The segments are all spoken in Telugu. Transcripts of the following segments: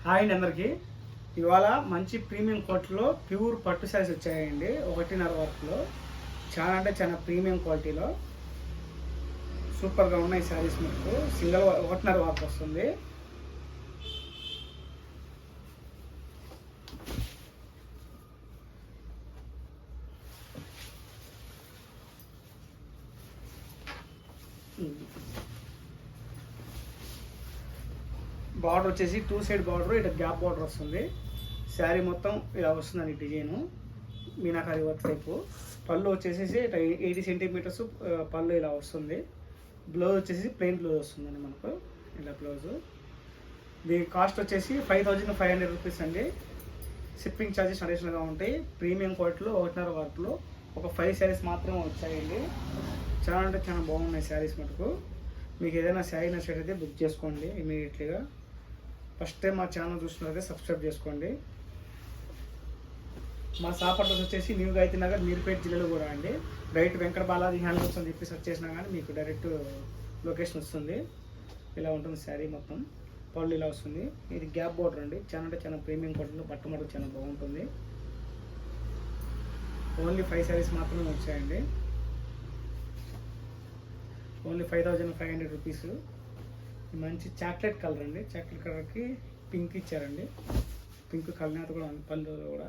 హాయ్ అండి అందరికీ. ఇవాళ మంచి ప్రీమియం క్వాలిటీలో ప్యూర్ పట్టు శారీస్ వచ్చాయండి. 1.5 వర్క్లో చాలా అంటే చాలా ప్రీమియం క్వాలిటీలో సూపర్గా ఉన్నాయి శారీస్. మీకు సింగిల్ 1.5 వర్క్ వస్తుంది. బార్డర్ వచ్చేసి 2 సైడ్ బార్డర్, ఇటు గ్యాప్ బార్డర్ వస్తుంది. శారీ మొత్తం ఇలా వస్తుందండి డిజైను, మీనాకారి వర్క్ టైపు. పళ్ళు వచ్చేసి 80 సెంటీమీటర్స్ పళ్ళు ఇలా వస్తుంది. బ్లౌజ్ వచ్చేసి ప్లెయిన్ బ్లౌజ్ వస్తుందండి మనకు ఇలా బ్లౌజు. దీని కాస్ట్ వచ్చేసి 5500 రూపీస్ అండి. షిప్పింగ్ ఛార్జెస్ అడిషనల్గా ఉంటాయి. ప్రీమియం క్వాలిటీలో 1.5 వర్క్లో ఒక 5 శారీస్ మాత్రమే వచ్చాయండి. చాలా అంటే చాలా బాగున్నాయి శారీస్ మటుకు. మీకు ఏదైనా శారీ నచ్చినట్లయితే బుక్ చేసుకోండి ఇమీడియట్లీగా. ఫస్ట్ టైం మా ఛానల్ చూసినట్లయితే సబ్స్క్రైబ్ చేసుకోండి. మా షాప్ అడ్రస్ వచ్చేసి న్యూ గాయత్రి నగర్, మీర్పేట్ జిల్లాలో కూడా అండి. రైట్ వెంకట బాలాజీ హ్యాండ్లూమ్స్ అని చెప్పి సెర్చ్ చేసినా కానీ మీకు డైరెక్ట్ లొకేషన్ వస్తుంది. ఇలా ఉంటుంది శారీ మొత్తం. పళ్ళు ఇలా వస్తుంది. ఇది గ్యాప్ బోర్డర్ అండి. చాలా అంటే చాలా ప్రీమియం క్వాలిటీలో బట్ట మటుకు చాలా బాగుంటుంది. ఓన్లీ 5 శారీస్ మాత్రమే వచ్చాయండి. Only 5500 rupees. మంచి చాక్లెట్ కలర్ అండి. చాక్లెట్ కలర్కి పింక్ ఇచ్చారండి. పింక్ కలర్ కూడా పళ్ళు కూడా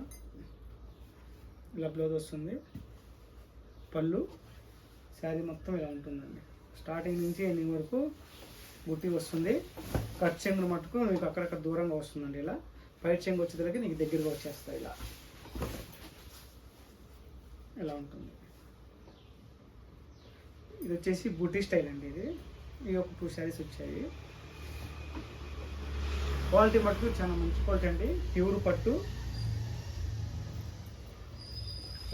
ఇలా బ్లౌజ్ వస్తుంది. పళ్ళు శారీ మొత్తం ఇలా ఉంటుందండి. స్టార్టింగ్ నుంచి ఎండింగ్ వరకు బుట్టి వస్తుంది. కట్ చెంగులు మట్టుకు మీకు అక్కడక్కడ దూరంగా వస్తుందండి. ఇలా పైట్ చెంగు వచ్చేసరికి నీకు దగ్గరగా వచ్చేస్తాయి. ఇలా ఉంటుంది. ఇది వచ్చేసి బుట్టి స్టైల్ అండి. ఇది ఒక 2 శారీస్ వచ్చాయి. క్వాలిటీ మటుకు చాలా మంచి క్వాలిటీ అండి. ప్యూర్ పట్టు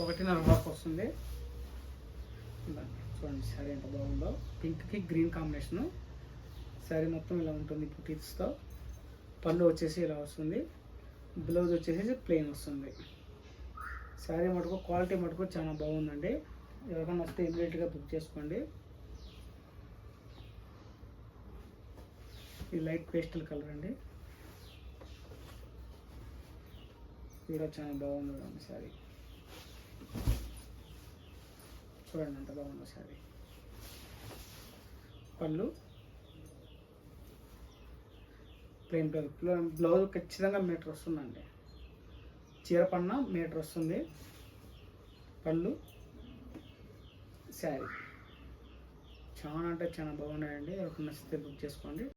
1.5 వర్క్ వస్తుంది. చూడండి శారీ ఎంత బాగుందో. పింక్కి గ్రీన్ కాంబినేషను. శారీ మొత్తం ఇలా ఉంటుంది బుటీస్తో. పళ్ళు వచ్చేసి ఇలా వస్తుంది. బ్లౌజ్ వచ్చేసి ప్లెయిన్ వస్తుంది. శారీ మటుకు క్వాలిటీ మటుకు చాలా బాగుందండి. ఎవరికైనా వస్తే ఇమీడియట్గా బుక్ చేసుకోండి. ఇది లైట్ పేస్టల్ కలర్ అండి. కూడా చాలా బాగుంది శారీ. చూడండి ఎంత బాగుందో శారీ. పళ్ళు ప్లెయిన్ బ్లౌజ్ ఖచ్చితంగా మీటర్ వస్తుందండి. చీర పన్న మీటర్ వస్తుంది. పళ్ళు శారీ చాలా అంటే చాలా బాగున్నాయండి. ఎవరికి నచ్చితే బుక్ చేసుకోండి.